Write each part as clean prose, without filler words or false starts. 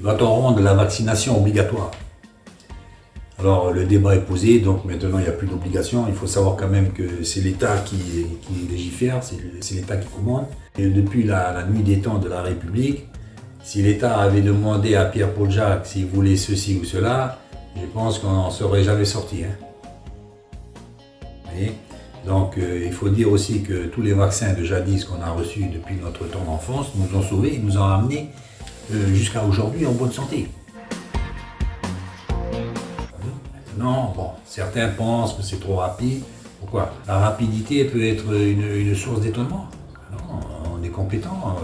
Va-t-on rendre la vaccination obligatoire? Alors le débat est posé, donc maintenant il n'y a plus d'obligation. Il faut savoir quand même que c'est l'État qui légifère, c'est l'État qui commande. Et depuis la nuit des temps de la République, si l'État avait demandé à Pierre-Paul Jacques s'il voulait ceci ou cela, je pense qu'on n'en serait jamais sorti. Hein. Donc il faut dire aussi que tous les vaccins de jadis qu'on a reçus depuis notre temps d'enfance nous ont sauvés et nous ont amenés jusqu'à aujourd'hui en bonne santé. Maintenant, bon, certains pensent que c'est trop rapide. Pourquoi? La rapidité peut être une source d'étonnement. On est compétent.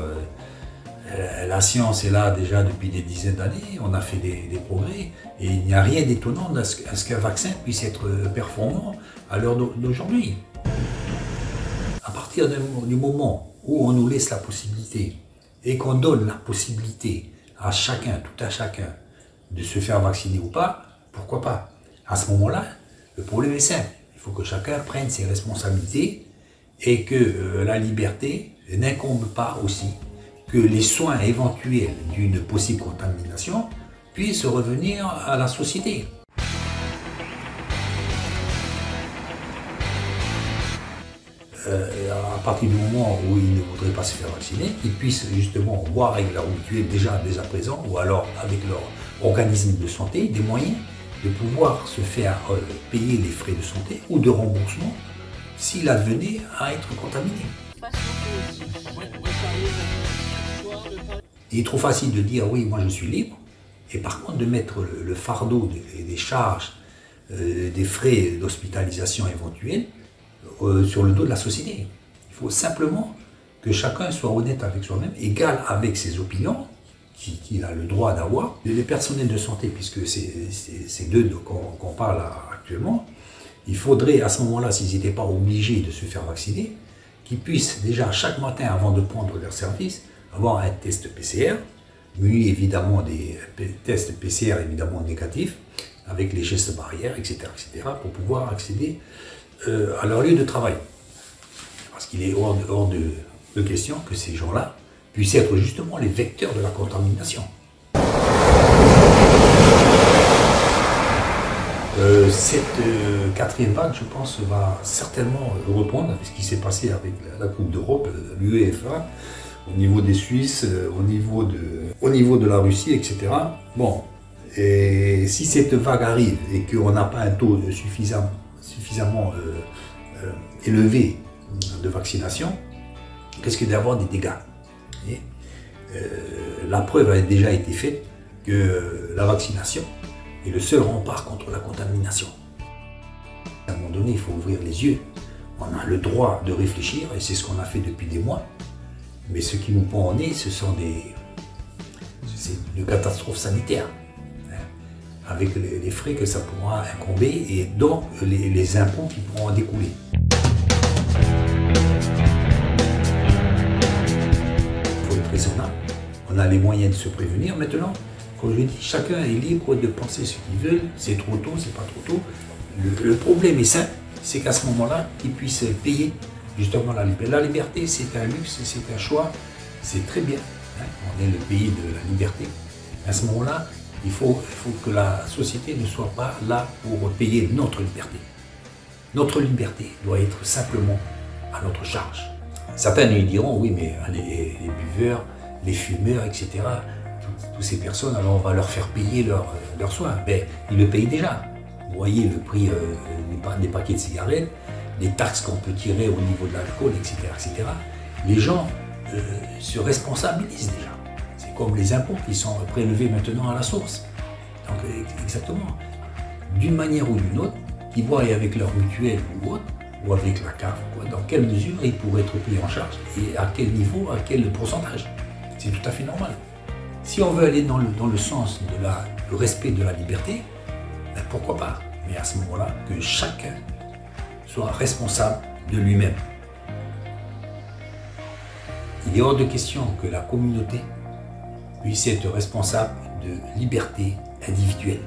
La science est là déjà depuis des dizaines d'années. On a fait des progrès. Et il n'y a rien d'étonnant à ce qu'un vaccin puisse être performant à l'heure d'aujourd'hui. À partir du moment où on nous laisse la possibilité et qu'on donne la possibilité à chacun, tout à chacun, de se faire vacciner ou pas, pourquoi pas? À ce moment-là, le problème est simple. Il faut que chacun prenne ses responsabilités et que la liberté n'incombe pas aussi que les soins éventuels d'une possible contamination puissent revenir à la société. À partir du moment où il ne voudrait pas se faire vacciner, qu'ils puissent justement voir avec leur mutuelle déjà à présent, ou alors avec leur organisme de santé, des moyens de pouvoir se faire payer les frais de santé ou de remboursement s'il advenait à être contaminé. Il est trop facile de dire oui, moi je suis libre, et par contre de mettre le fardeau des charges, des frais d'hospitalisation éventuels sur le dos de la société. Il faut simplement que chacun soit honnête avec soi-même, égal avec ses opinions, qu'il a le droit d'avoir. Les personnels de santé, puisque c'est d'eux qu'on parle actuellement, il faudrait à ce moment-là, s'ils n'étaient pas obligés de se faire vacciner, qu'ils puissent déjà chaque matin, avant de prendre leur service, avoir un test PCR, muni évidemment des tests PCR évidemment négatifs, avec les gestes barrières, etc., pour pouvoir accéder à leur lieu de travail. Parce qu'il est hors de question que ces gens-là puissent être justement les vecteurs de la contamination. Cette quatrième vague, je pense, va certainement reprendre avec ce qui s'est passé avec la Coupe d'Europe, l'UEFA, au niveau des Suisses, au niveau de la Russie, etc. Bon, et si cette vague arrive et qu'on n'a pas un taux suffisamment élevé de vaccination, risque d'avoir des dégâts. La preuve a déjà été faite que la vaccination est le seul rempart contre la contamination. À un moment donné, il faut ouvrir les yeux. On a le droit de réfléchir et c'est ce qu'on a fait depuis des mois. Mais ce qui nous pend au nez, ce sont une catastrophe sanitaire, avec les frais que ça pourra incomber et donc les impôts qui pourront en découler. Il faut être raisonnable. On a les moyens de se prévenir maintenant. Comme je dis, chacun est libre de penser ce qu'il veut. C'est trop tôt, c'est pas trop tôt. Le problème est simple, c'est qu'à ce moment-là, ils puissent payer justement la liberté. La liberté, c'est un luxe, c'est un choix, c'est très bien. On est le pays de la liberté. À ce moment-là, il faut que la société ne soit pas là pour payer notre liberté. Notre liberté doit être simplement à notre charge. Certains lui diront, oui, mais les buveurs, les fumeurs, etc., toutes ces personnes, alors on va leur faire payer leurs soins. Mais ils le payent déjà. Vous voyez le prix des paquets de cigarettes, les taxes qu'on peut tirer au niveau de l'alcool, etc., etc. Les gens se responsabilisent déjà. C'est comme les impôts qui sont prélevés maintenant à la source. Donc exactement. D'une manière ou d'une autre, qui voient avec leur mutuelle ou autre, ou avec la CAF, dans quelle mesure ils pourraient être pris en charge et à quel niveau, à quel pourcentage. C'est tout à fait normal. Si on veut aller dans le sens du respect de la liberté, ben pourquoi pas? Mais à ce moment-là, que chacun soit responsable de lui-même. Il est hors de question que la communauté puisse être responsable de liberté individuelle.